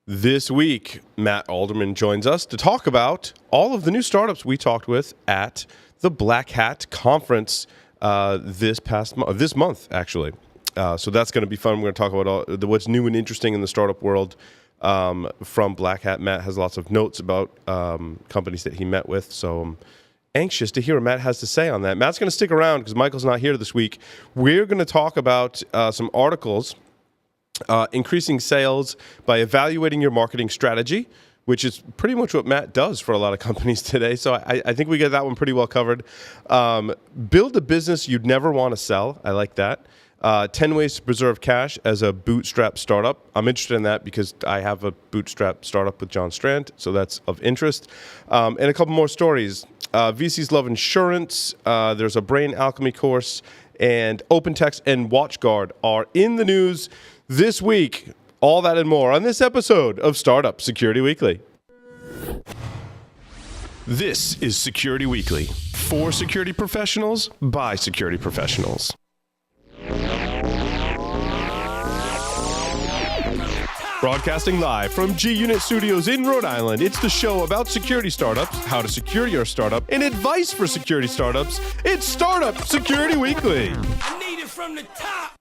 This week, Matt Alderman joins us to talk about all of the new startups we talked with at the Black Hat Conference this month, actually. So that's going to be fun. We're going to talk about what's new and interesting in the startup world from Black Hat. Matt has lots of notes about companies that he met with, so I'm anxious to hear what Matt has to say on that. Matt's going to stick around because Michael's not here this week. We're going to talk about some articles. Increasing sales by evaluating your marketing strategy, which is pretty much what Matt does for a lot of companies today. So I think we get that one pretty well covered. Build a business you'd never want to sell. I like that. 10 ways to preserve cash as a bootstrap startup. I'm interested in that because I have a bootstrap startup with John Strand, so that's of interest. And a couple more stories. VCs love insurance. There's a brain alchemy course, and OpenText and WatchGuard are in the news this week. All that and more on this episode of Startup Security Weekly. This is Security Weekly, for security professionals, by security professionals. Broadcasting live from G-Unit Studios in Rhode Island, it's the show about security startups, how to secure your startup, and advice for security startups. It's Startup Security Weekly. I need it from the top.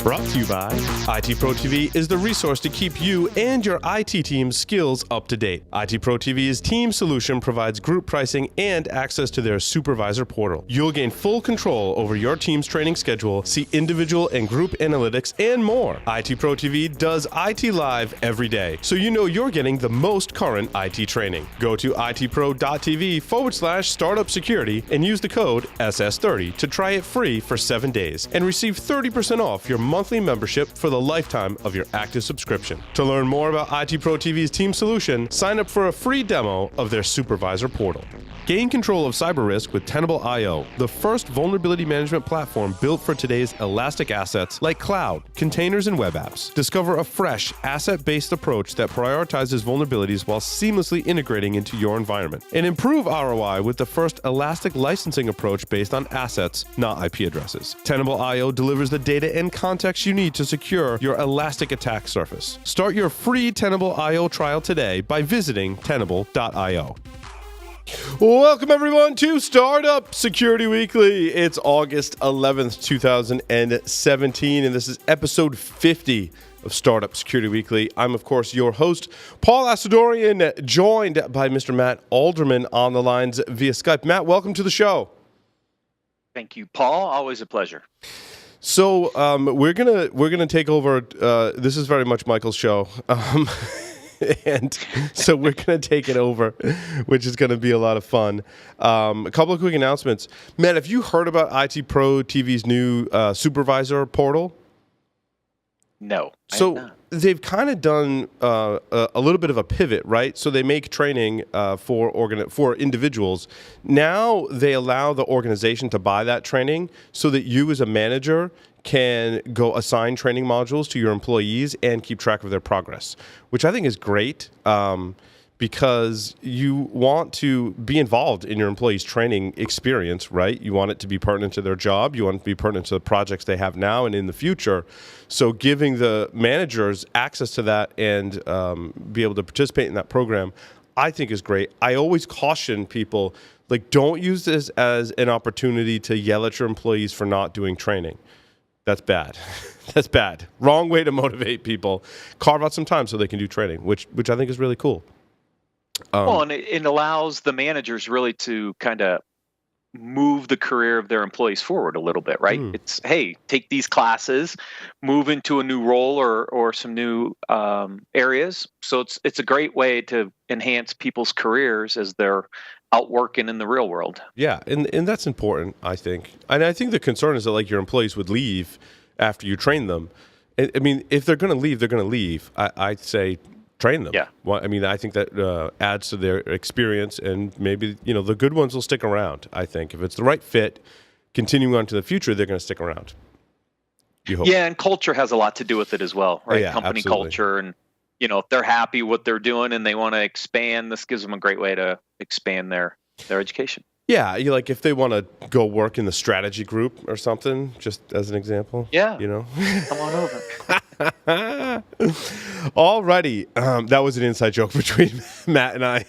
Brought to you by IT Pro TV is the resource to keep you and your IT team's skills up to date. IT Pro TV's team solution provides group pricing and access to their supervisor portal. You'll gain full control over your team's training schedule, see individual and group analytics, and more. IT Pro TV does IT live every day, so you know you're getting the most current IT training. Go to itpro.tv/startup security and use the code SS30 to try it free for 7 days and receive 30% off your monthly membership for the lifetime of your active subscription. To learn more about IT Pro TV's team solution, sign up for a free demo of their supervisor portal. Gain control of cyber risk with Tenable.io, the first vulnerability management platform built for today's elastic assets like cloud, containers, and web apps. Discover a fresh, asset-based approach that prioritizes vulnerabilities while seamlessly integrating into your environment. And improve ROI with the first elastic licensing approach based on assets, not IP addresses. Tenable.io delivers the data and context you need to secure your elastic attack surface. Start your free Tenable.io trial today by visiting Tenable.io. Welcome, everyone, to Startup Security Weekly. It's August 11th, 2017, and this is episode 50 of Startup Security Weekly. I'm, of course, your host, Paul Asadorian, joined by Mr. Matt Alderman on the lines via Skype. Matt, welcome to the show. Thank you, Paul. Always a pleasure. So we're gonna take over. This is very much Michael's show. And so we're going to take it over, which is going to be a lot of fun. A couple of quick announcements. Matt, have you heard about IT Pro TV's new supervisor portal? No. So they've kind of done a little bit of a pivot, right? So they make training for individuals. Now they allow the organization to buy that training so that you as a manager can go assign training modules to your employees and keep track of their progress, which I think is great because you want to be involved in your employees' training experience, right? You want it to be pertinent to their job. You want it to be pertinent to the projects they have now and in the future. So giving the managers access to that and be able to participate in that program, I think is great. I always caution people, like, don't use this as an opportunity to yell at your employees for not doing training. That's bad. That's bad. Wrong way to motivate people. Carve out some time so they can do training, which I think is really cool. Well, and it allows the managers really to kind of move the career of their employees forward a little bit, right? It's, hey, take these classes, move into a new role or some new areas. So it's a great way to enhance people's careers as they're out working in the real world. Yeah, and that's important, I think. And I think the concern is that, like, your employees would leave after you train them. I mean, if they're going to leave, they're going to leave. I'd say train them. Yeah. Well, I mean, I think that adds to their experience, and maybe, the good ones will stick around, I think. If it's the right fit, continuing on to the future, they're going to stick around. You hope. Yeah, and culture has a lot to do with it as well, right? Yeah, Company absolutely. culture and if they're happy what they're doing and they want to expand, this gives them a great way to expand their education. Yeah, if they want to go work in the strategy group or something, just as an example. Yeah. Come on over. Alrighty. That was an inside joke between Matt and I.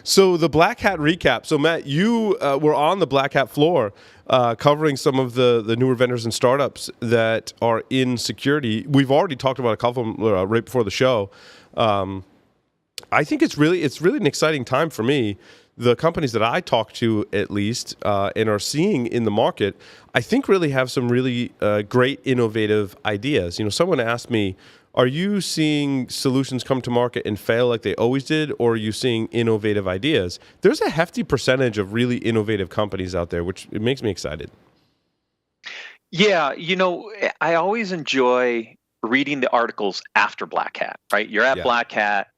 So the Black Hat recap. So Matt, you were on the Black Hat floor covering some of the newer vendors and startups that are in security. We've already talked about a couple of them right before the show. I think it's really an exciting time for me. The companies that I talk to, at least, and are seeing in the market, I think really have some really great innovative ideas. Someone asked me, are you seeing solutions come to market and fail like they always did, or are you seeing innovative ideas? There's a hefty percentage of really innovative companies out there, which it makes me excited. Yeah, I always enjoy reading the articles after Black Hat, right? You're at Black Hat.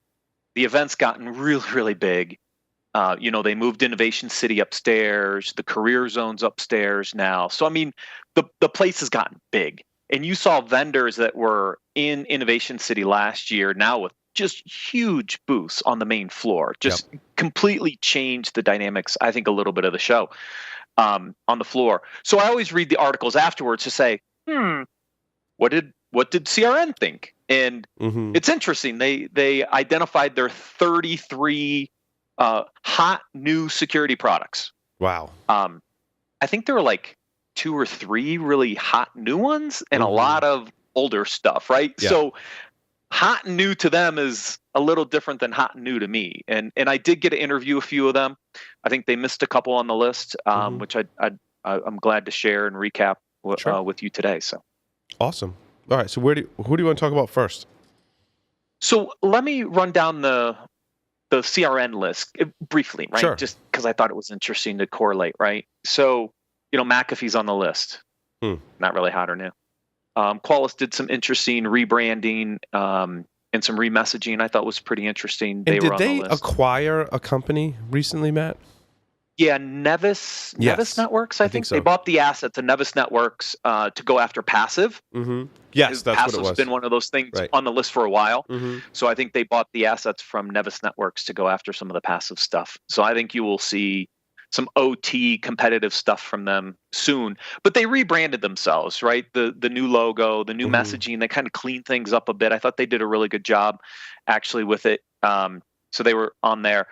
The event's gotten really, really big. They moved Innovation City upstairs, the career zone's upstairs now. So, the place has gotten big. And you saw vendors that were in Innovation City last year now with just huge booths on the main floor, just completely changed the dynamics, I think, a little bit of the show on the floor. So I always read the articles afterwards to say, what did CRN think? And it's interesting. They identified their 33 hot new security products. Wow. I think there were like 2 or 3 really hot new ones and a lot of older stuff, right? Yeah. So hot and new to them is a little different than hot and new to me. And I did get to interview a few of them. I think they missed a couple on the list, which I'm glad to share and recap with you today. So awesome. All right. So who do you want to talk about first? So let me run down the CRN list briefly, right? Sure. Just because I thought it was interesting to correlate, right? So, McAfee's on the list. Not really hot or new. Qualys did some interesting rebranding and some remessaging I thought was pretty interesting. And did they acquire a company recently, Matt? Yeah, Nevis Networks, I think so. They bought the assets of Nevis Networks to go after passive. Yes, that's Passive's what it was. Been one of those things on the list for a while. So I think they bought the assets from Nevis Networks to go after some of the passive stuff. So I think you will see some OT competitive stuff from them soon. But they rebranded themselves, right? The new logo, the new messaging, they kind of cleaned things up a bit. I thought they did a really good job actually with it. So they were on there.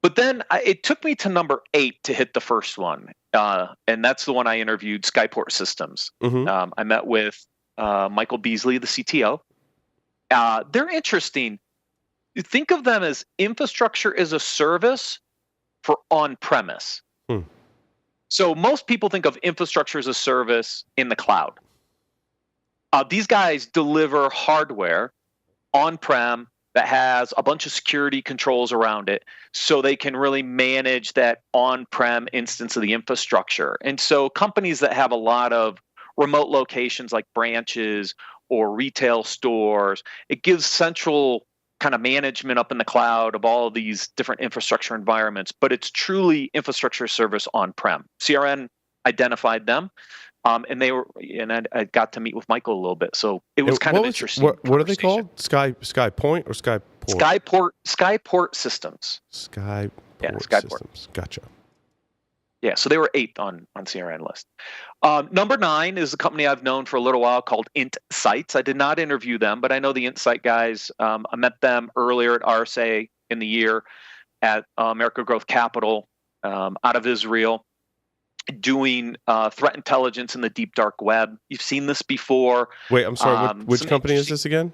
But then it took me to number 8 to hit the first one. And that's the one I interviewed, Skyport Systems. I met with Michael Beasley, the CTO. They're interesting. You think of them as infrastructure as a service for on-premise. So most people think of infrastructure as a service in the cloud. These guys deliver hardware on-prem that has a bunch of security controls around it so they can really manage that on-prem instance of the infrastructure. And so companies that have a lot of remote locations like branches or retail stores, it gives central kind of management up in the cloud of all of these different infrastructure environments, but it's truly infrastructure service on-prem. CRN identified them. And I got to meet with Michael a little bit, so it was kind of interesting. What are they called? Skypoint or Skyport? Skyport Systems. Skyport Systems. Gotcha. Yeah, so they were 8th on CRN list. Number 9 is a company I've known for a little while called Int Sights. I did not interview them, but I know the IntSights guys. I met them earlier at RSA in the year at America Growth Capital out of Israel, doing threat intelligence in the deep dark web. You've seen this before. Wait, I'm sorry. Which company is this again?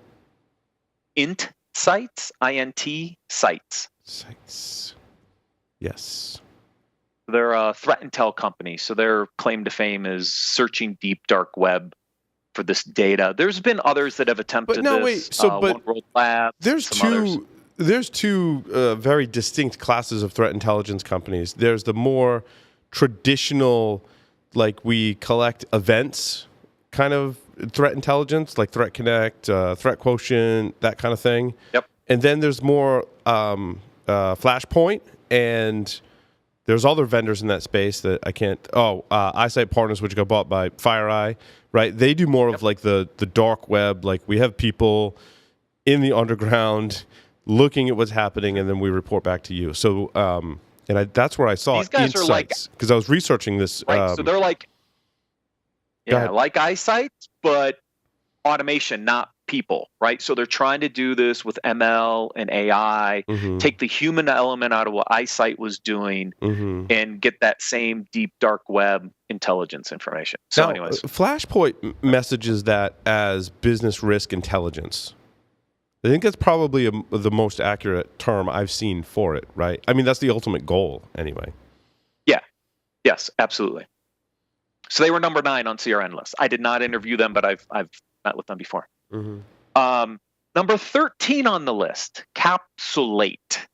Int Sights, INT Sights. Sights. Yes. They're a threat intel company, so their claim to fame is searching deep dark web for this data. There's been others that have attempted this. Wait. So, One World Labs. There's two very distinct classes of threat intelligence companies. There's the more traditional, like we collect events kind of threat intelligence, like Threat Connect, Threat Quotient, that kind of thing. Yep. And then there's more Flashpoint, and there's other vendors in that space that I can't. Eyesight Partners, which got bought by FireEye, right? They do more of like the dark web. Like we have people in the underground, looking at what's happening, and then we report back to you. So, that's where I saw these guys are like, IntSights, because I was researching this. right? So they're like, like IntSights, but automation, not people, right? So they're trying to do this with ML and AI, take the human element out of what IntSight was doing, and get that same deep dark web intelligence information. So, now, anyways, Flashpoint messages that as business risk intelligence. I think that's probably the most accurate term I've seen for it, right? I mean, that's the ultimate goal, anyway. Yeah. Yes, absolutely. So they were number 9 on CRN List. I did not interview them, but I've met with them before. Number 13 on the list, Capsulate.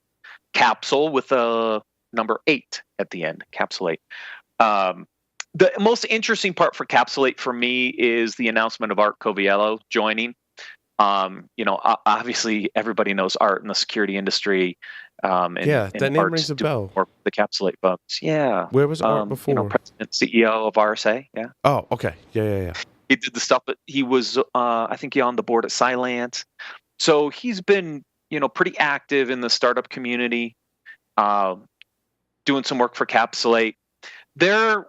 Capsule with a number 8 at the end. Capsulate. The most interesting part for Capsulate for me is the announcement of Art Coviello joining. Obviously everybody knows Art in the security industry. That name rings a bell. Or the Capsulate bugs. Yeah. Where was Art before? President, CEO of RSA. Yeah. Oh, okay. Yeah. He did the stuff, but he was, I think, on the board at Cylance. So he's been, pretty active in the startup community, doing some work for Capsulate. They're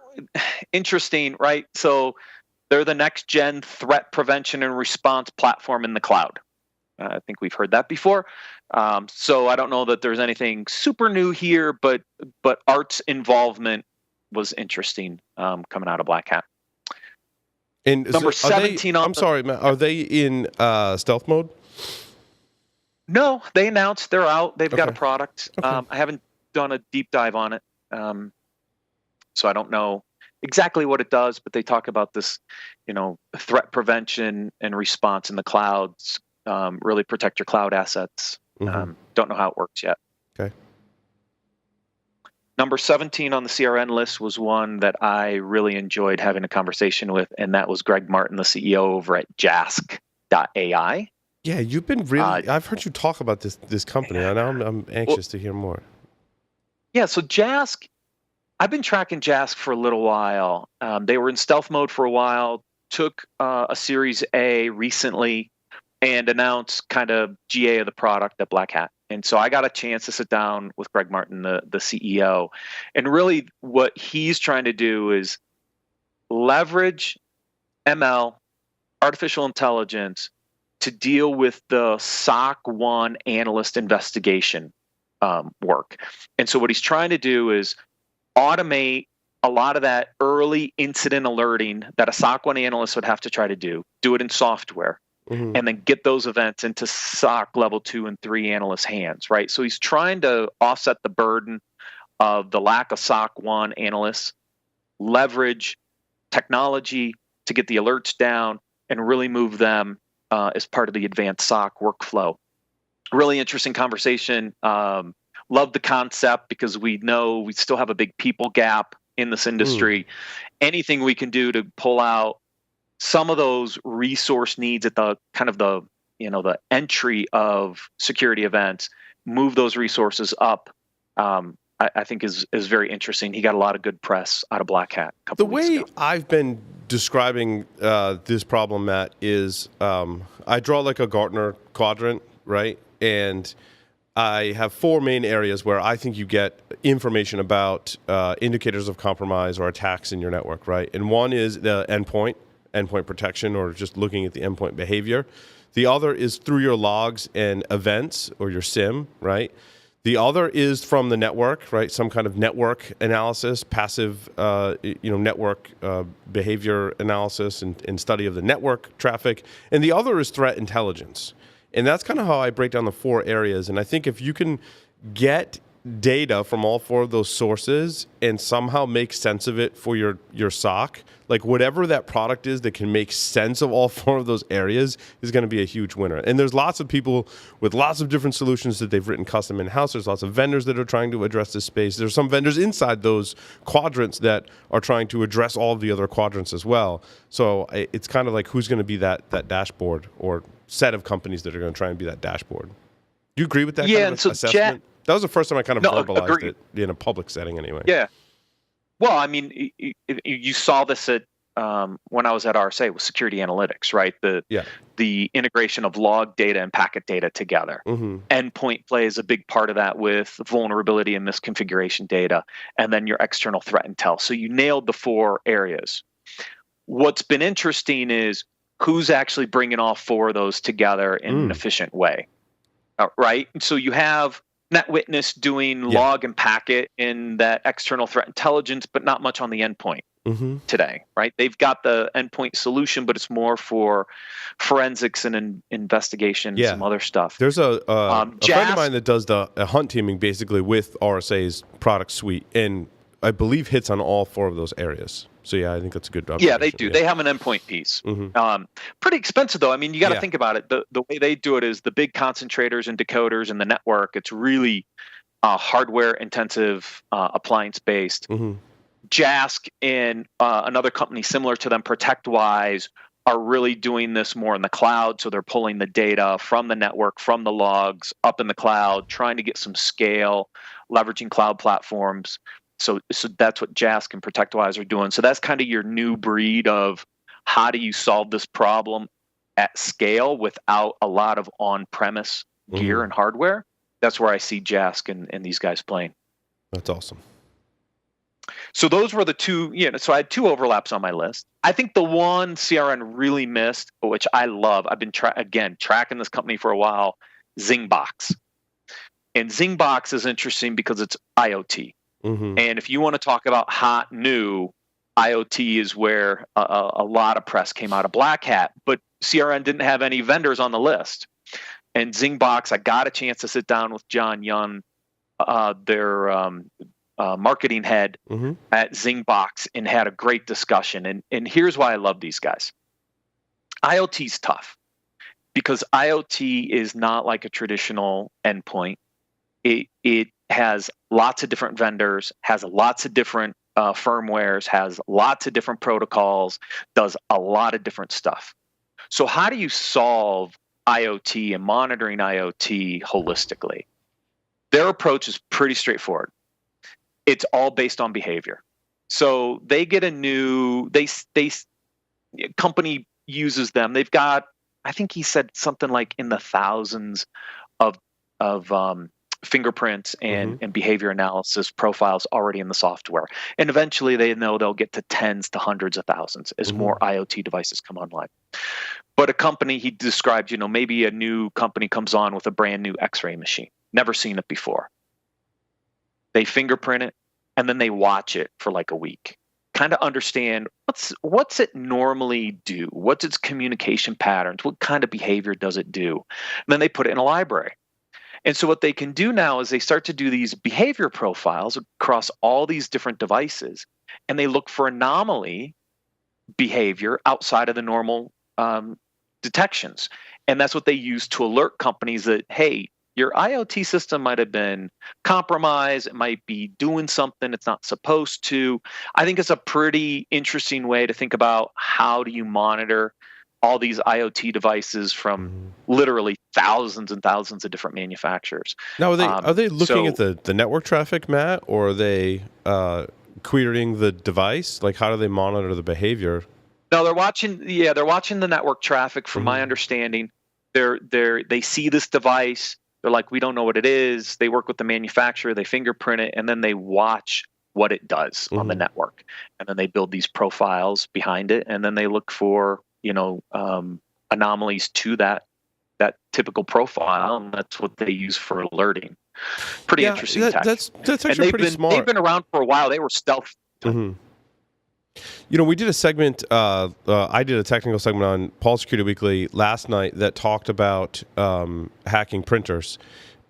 interesting, right? So they're the next gen threat prevention and response platform in the cloud. I think we've heard that before. So I don't know that there's anything super new here, but Art's involvement was interesting coming out of Black Hat. And number 17 I'm sorry, Matt, are they in stealth mode? No, they announced they're out. They've got a product. Okay. I haven't done a deep dive on it. So I don't know exactly what it does, but they talk about this, threat prevention and response in the clouds, really protect your cloud assets. Don't know how it works yet. Okay. Number 17 on the CRN list was one that I really enjoyed having a conversation with, and that was Greg Martin, the CEO over at jasc.ai. Yeah, you've been really. I've heard you talk about this company, and now I'm anxious to hear more. Yeah, so jasc, I've been tracking jasc for a little while. They were in stealth mode for a while, took a Series A recently, and announced kind of GA of the product at Black Hat. And so I got a chance to sit down with Greg Martin, the CEO. And really what he's trying to do is leverage ML, artificial intelligence, to deal with the SOC 1 analyst investigation work. And so what he's trying to do is automate a lot of that early incident alerting that a SOC 1 analyst would have to try to do it in software. And then get those events into SOC level 2 and 3 analysts' hands, right? So he's trying to offset the burden of the lack of SOC 1 analysts, leverage technology to get the alerts down, and really move them as part of the advanced SOC workflow. Really interesting conversation. Love the concept because we know we still have a big people gap in this industry. Anything we can do to pull out some of those resource needs at the kind of the entry of security events, move those resources up, I think is very interesting. He got a lot of good press out of Black Hat a couple weeks ago. The way I've been describing this problem, Matt, is I draw like a Gartner quadrant, right? And I have 4 main areas where I think you get information about indicators of compromise or attacks in your network, right? And one is the endpoint protection, or just looking at the endpoint behavior. The other is through your logs and events, or your SIM, right? The other is from the network, right? Some kind of network analysis, passive, network behavior analysis and study of the network traffic. And the other is threat intelligence. And that's kind of how I break down the 4 areas. And I think if you can get data from all 4 of those sources and somehow make sense of it for your SOC, like whatever that product is that can make sense of all 4 of those areas is going to be a huge winner. And there's lots of people with lots of different solutions that they've written custom in-house. There's lots of vendors that are trying to address this space. There's some vendors inside those quadrants that are trying to address all of the other quadrants as well. So it's kind of like who's going to be that dashboard, or set of companies that are going to try and be that dashboard. Do you agree with that kind of assessment? That was the first time I kind of verbalized it in a public setting anyway. Yeah. Well, I mean, you saw this at when I was at RSA was security analytics, right? The integration of log data and packet data together. Endpoint plays a big part of that with vulnerability and misconfiguration data, and then your external threat intel. So you nailed the 4 areas. What's been interesting is who's actually bringing all 4 of those together in an efficient way, right? So you have NetWitness doing log and packet in that external threat intelligence, but not much on the endpoint today, right? They've got the endpoint solution, but it's more for forensics and investigation and some other stuff. There's a friend of mine that does the hunt teaming basically with RSA's product suite, and I believe hits on all 4 of those areas. So I think that's a good observation. Yeah, they do. They have an endpoint piece. Pretty expensive though. I mean, you got to think about it. The way they do it is the big concentrators and decoders in the network. It's really hardware intensive, appliance based. JASC and another company similar to them, ProtectWise, are really doing this more in the cloud. So they're pulling the data from the network, from the logs up in the cloud, trying to get some scale, leveraging cloud platforms. So that's what JASC and ProtectWise are doing. So that's kind of your new breed of how do you solve this problem at scale without a lot of on-premise gear and hardware. That's where I see JASC and these guys playing. That's awesome. So those were the 2, so I had 2 overlaps on my list. I think the one CRN really missed, which I love, I've been tracking this company for a while, Zingbox. And Zingbox is interesting because it's IoT. And if you want to talk about hot new, IoT is where a lot of press came out of Black Hat, but CRN didn't have any vendors on the list. And Zingbox, I got a chance to sit down with John Young, their marketing head at Zingbox, and had a great discussion. And here's why I love these guys. IoT is tough because IoT is not like a traditional endpoint. It has lots of different vendors, has lots of different firmwares, has lots of different protocols, does a lot of different stuff. So how do you solve IoT and monitoring IoT holistically? Their approach is pretty straightforward. It's all based on behavior. So they get a new, company uses them. They've got, I think he said something like in the thousands of fingerprints and behavior analysis profiles already in the software. And eventually they know they'll get to tens to hundreds of thousands as more IoT devices come online. But a company, he described, maybe a new company comes on with a brand new X-ray machine, never seen it before. They fingerprint it and then they watch it for like a week. Kind of understand what's it normally do? What's its communication patterns? What kind of behavior does it do? And then they put it in a library. And so what they can do now is they start to do these behavior profiles across all these different devices, and they look for anomaly behavior outside of the normal detections. And that's what they use to alert companies that, hey, your IoT system might have been compromised. It might be doing something it's not supposed to. I think it's a pretty interesting way to think about how do you monitor all these IoT devices from literally thousands and thousands of different manufacturers. Now, are they looking at the network traffic, Matt, or are they querying the device? Like, how do they monitor the behavior? No, they're watching the network traffic. From my understanding, they see this device. They're like, we don't know what it is. They work with the manufacturer. They fingerprint it, and then they watch what it does on the network, and then they build these profiles behind it, and then they look for anomalies to that typical profile, and that's what they use for alerting. Pretty interesting tech. That's actually pretty smart. They've been around for a while. They were stealth. We did a segment, I did a technical segment on Paul Security Weekly last night that talked about hacking printers.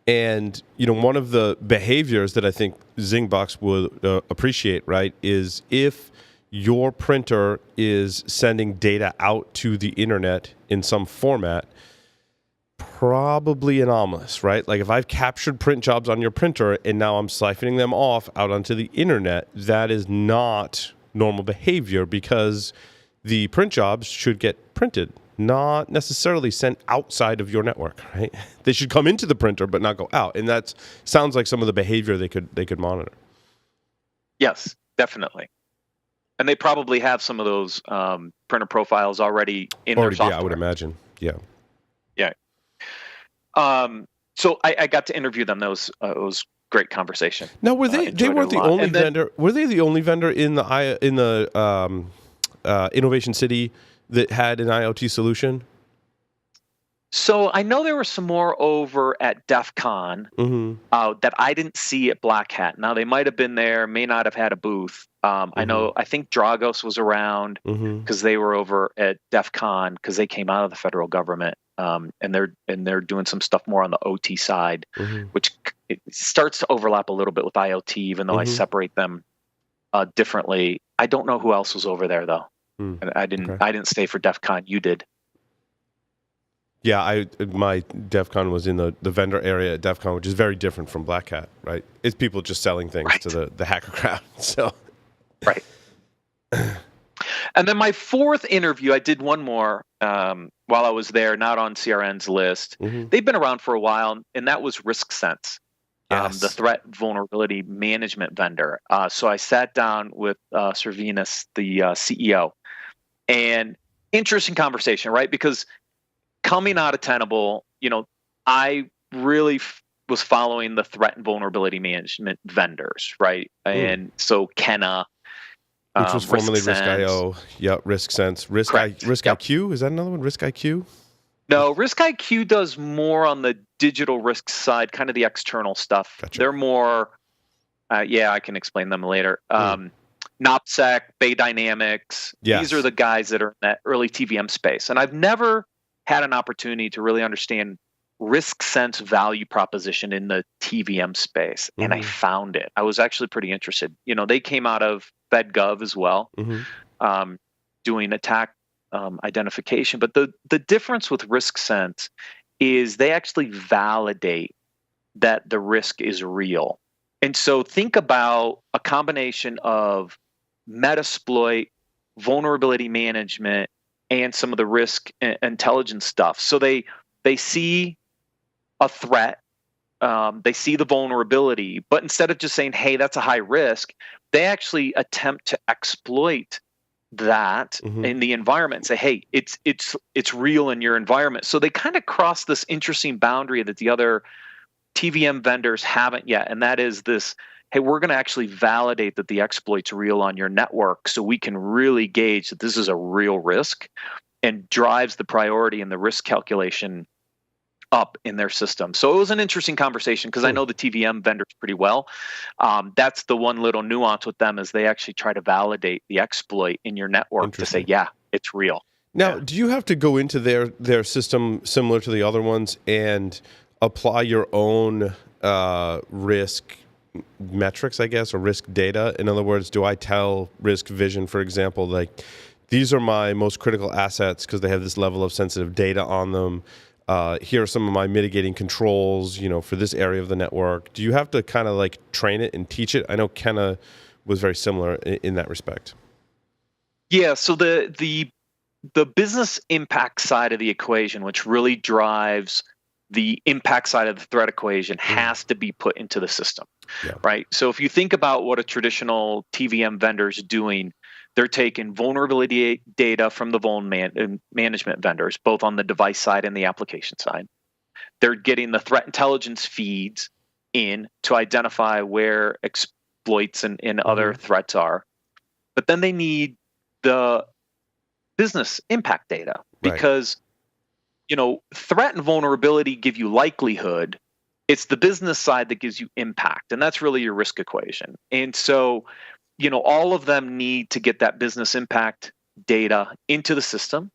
And, one of the behaviors that I think Zingbox would appreciate, right, is if your printer is sending data out to the internet in some format, probably anomalous, right? Like if I've captured print jobs on your printer and now I'm siphoning them off out onto the internet, that is not normal behavior because the print jobs should get printed, not necessarily sent outside of your network, right? They should come into the printer but not go out. And that sounds like some of the behavior they could monitor. Yes, definitely. And they probably have some of those printer profiles already in their software. Yeah, I would imagine. Yeah. Yeah. So I got to interview them. That was great conversation. Now, were they weren't the only vendor? Were they the only vendor in the Innovation City that had an IoT solution? So I know there were some more over at DEF CON that I didn't see at Black Hat. Now, they might have been there, may not have had a booth. I think Dragos was around because they were over at DEF CON because they came out of the federal government, and they're doing some stuff more on the OT side, which it starts to overlap a little bit with IoT, even though I separate them differently. I don't know who else was over there though. And I didn't stay for DEF CON. You did. Yeah, my DEF CON was in the vendor area at DEF CON, which is very different from Black Hat, right? It's people just selling things to the hacker crowd. So, right. And then my fourth interview, I did one more while I was there, not on CRN's list. They've been around for a while, and that was RiskSense, the threat vulnerability management vendor. So I sat down with Servinas, the CEO, and interesting conversation, right? Because coming out of Tenable, I really was following the threat and vulnerability management vendors, right? And so Kenna, which was formerly RiskIO, RiskSense, RiskIQ. Is that another one? RiskIQ? No, RiskIQ does more on the digital risk side, kind of the external stuff. Gotcha. They're more, I can explain them later. NopSec, Bay Dynamics. These are the guys that are in that early TVM space, and I've never had an opportunity to really understand RiskSense value proposition in the TVM space, and I found it. I was actually pretty interested. They came out of FedGov as well, doing attack identification. But the difference with RiskSense is they actually validate that the risk is real. And so think about a combination of Metasploit, vulnerability management, and some of the risk intelligence stuff. So they see a threat, they see the vulnerability, but instead of just saying, hey, that's a high risk, they actually attempt to exploit that in the environment and say, hey, it's real in your environment. So they kind of cross this interesting boundary that the other TVM vendors haven't yet, and that is this, hey, we're going to actually validate that the exploit's real on your network so we can really gauge that this is a real risk, and drives the priority and the risk calculation up in their system. So it was an interesting conversation because I know the TVM vendors pretty well. That's the one little nuance with them is they actually try to validate the exploit in your network to say, yeah, it's real. Now, do you have to go into their system similar to the other ones and apply your own risk metrics, I guess, or risk data? In other words, do I tell Risk Vision, for example, like these are my most critical assets because they have this level of sensitive data on them? Here are some of my mitigating controls, for this area of the network. Do you have to kind of like train it and teach it? I know Kenna was very similar in that respect. Yeah. So the business impact side of the equation, which really drives the impact side of the threat equation, has to be put into the system, right? So if you think about what a traditional TVM vendor is doing, they're taking vulnerability data from the management vendors, both on the device side and the application side. They're getting the threat intelligence feeds in to identify where exploits and other threats are. But then they need the business impact data because, threat and vulnerability give you likelihood. It's the business side that gives you impact, and that's really your risk equation. And so, all of them need to get that business impact data into the system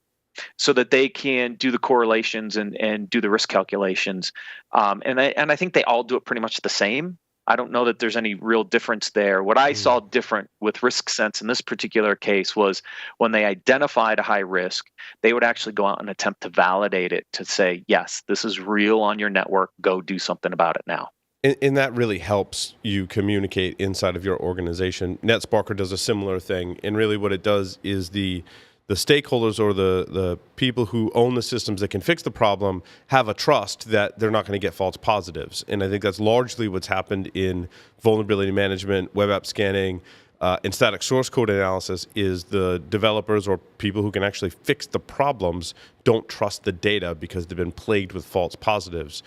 so that they can do the correlations and do the risk calculations. And I think they all do it pretty much the same. I don't know that there's any real difference there. What I saw different with RiskSense in this particular case was when they identified a high risk, they would actually go out and attempt to validate it to say, yes, this is real on your network. Go do something about it now. And that really helps you communicate inside of your organization. NetSparker does a similar thing. And really what it does is the stakeholders or the people who own the systems that can fix the problem have a trust that they're not going to get false positives. And I think that's largely what's happened in vulnerability management, web app scanning, And static source code analysis is the developers or people who can actually fix the problems don't trust the data because they've been plagued with false positives.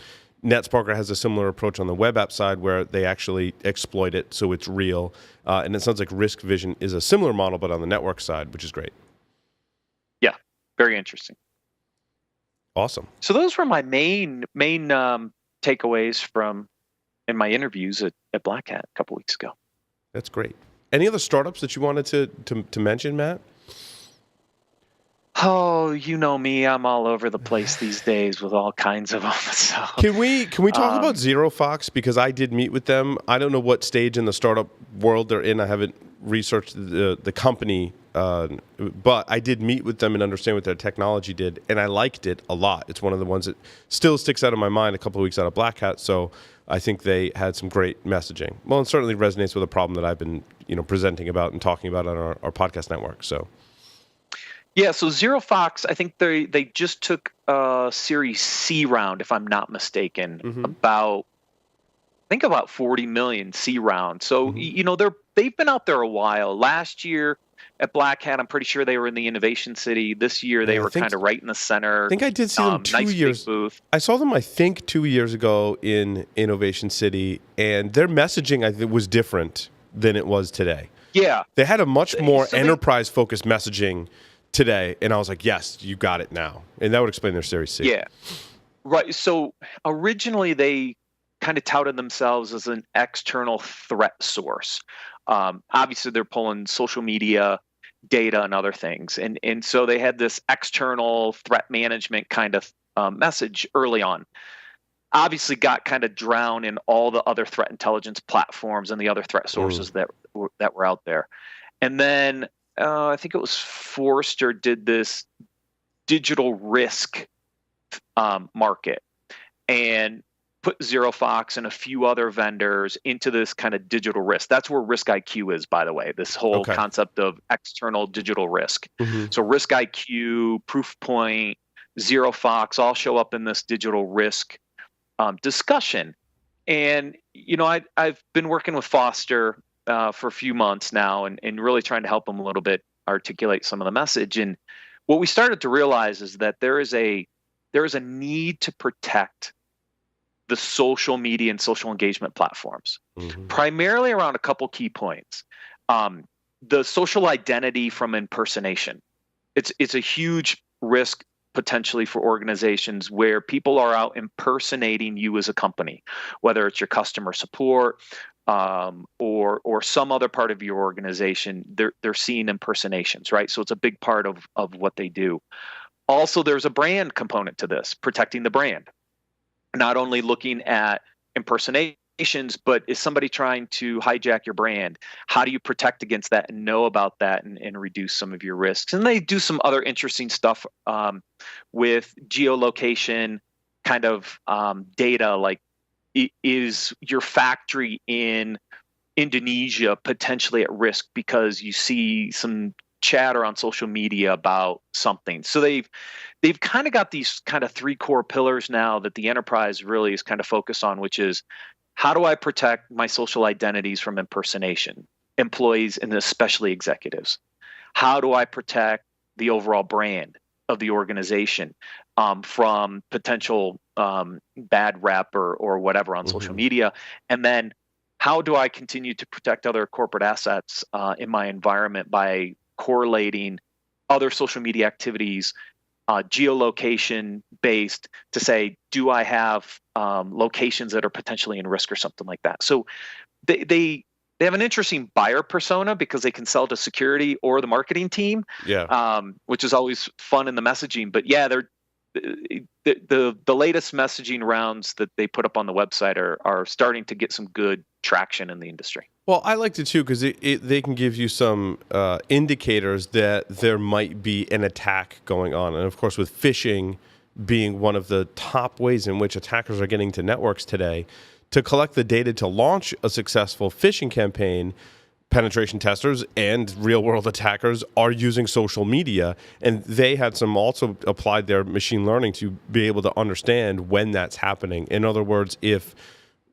NetSparker has a similar approach on the web app side where they actually exploit it so it's real. And it sounds like Risk Vision is a similar model, but on the network side, which is great. Yeah, very interesting. Awesome. So those were my main takeaways from in my interviews at Black Hat a couple weeks ago. That's great. Any other startups that you wanted to mention, Matt? Oh, you know me. I'm all over the place these days with all kinds of them. So, can we talk about ZeroFox? Because I did meet with them. I don't know what stage in the startup world they're in. I haven't researched the company, but I did meet with them and understand what their technology did, and I liked it a lot. It's one of the ones that still sticks out of my mind a couple of weeks out of Black Hat, so I think they had some great messaging. Well, it certainly resonates with a problem that I've been presenting about and talking about on our podcast network. So. Yeah, so ZeroFox, I think they just took a Series C round, if I'm not mistaken, about 40 million C round. So they've been out there a while. Last year at Black Hat, I'm pretty sure they were in the Innovation City. This year they were kind of right in the center. I think I did see them 2 years. Booth. I saw them, I think, 2 years ago in Innovation City, and their messaging I think was different than it was today. Yeah, they had a much more enterprise-focused messaging today, and I was like, yes, you got it now. And that would explain their Series C. Yeah, right. So originally they kind of touted themselves as an external threat source. Obviously, they're pulling social media data and other things. And so they had this external threat management kind of message early on. Obviously got kind of drowned in all the other threat intelligence platforms and the other threat sources that were out there. And then I think it was Forrester did this digital risk market and put ZeroFox and a few other vendors into this kind of digital risk. That's where Risk IQ is, by the way, this whole concept of external digital risk. So Risk IQ, Proofpoint, ZeroFox all show up in this digital risk discussion. And, I've been working with Foster for a few months now and really trying to help them a little bit articulate some of the message. And what we started to realize is that there is a need to protect the social media and social engagement platforms, primarily around a couple key points. The social identity from impersonation. It's a huge risk potentially for organizations where people are out impersonating you as a company, whether it's your customer support or some other part of your organization. They're seeing impersonations, right? So it's a big part of what they do. Also, there's a brand component to this, protecting the brand. Not only looking at impersonations, but is somebody trying to hijack your brand? How do you protect against that and know about that and reduce some of your risks? And they do some other interesting stuff with geolocation kind of data, like is your factory in Indonesia potentially at risk because you see some chatter on social media about something. So they've kind of got these kind of three core pillars now that the enterprise really is kind of focused on, which is how do I protect my social identities from impersonation, employees and especially executives? How do I protect the overall brand of the organization from potential bad rep or whatever on social media? And then how do I continue to protect other corporate assets in my environment by correlating other social media activities, geolocation based, to say, do I have locations that are potentially in risk or something like that? So they have an interesting buyer persona because they can sell to security or the marketing team, which is always fun in the messaging. But yeah, they're the latest messaging rounds that they put up on the website are starting to get some good traction in the industry. Well, I liked it too because they can give you some indicators that there might be an attack going on. And of course, with phishing being one of the top ways in which attackers are getting to networks today, to collect the data to launch a successful phishing campaign, penetration testers and real-world attackers are using social media, and they had some also applied their machine learning to be able to understand when that's happening. In other words, if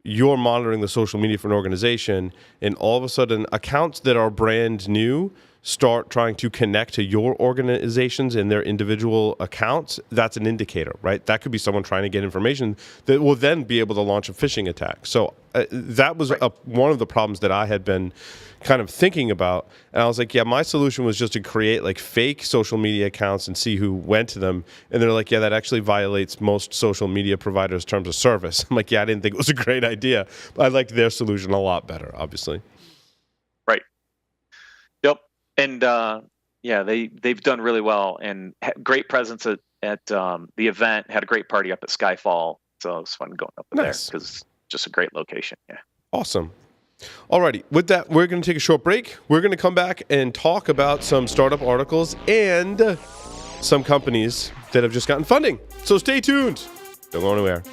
you're monitoring the social media for an organization, and all of a sudden accounts that are brand new start trying to connect to your organizations and their individual accounts, that's an indicator, right? That could be someone trying to get information that will then be able to launch a phishing attack. So that was one of the problems that I had been kind of thinking about. And I was like, yeah, my solution was just to create like fake social media accounts and see who went to them. And they're like, yeah, that actually violates most social media providers' terms of service. I'm like, yeah, I didn't think it was a great idea. But I liked their solution a lot better, obviously. Right. Yep. And yeah, they've done really well and great presence at the event. Had a great party up at Skyfall, so it was fun going up there because just a great location. Yeah, awesome. Alrighty, with that, we're going to take a short break. We're going to come back and talk about some startup articles and some companies that have just gotten funding. So stay tuned. Don't go anywhere.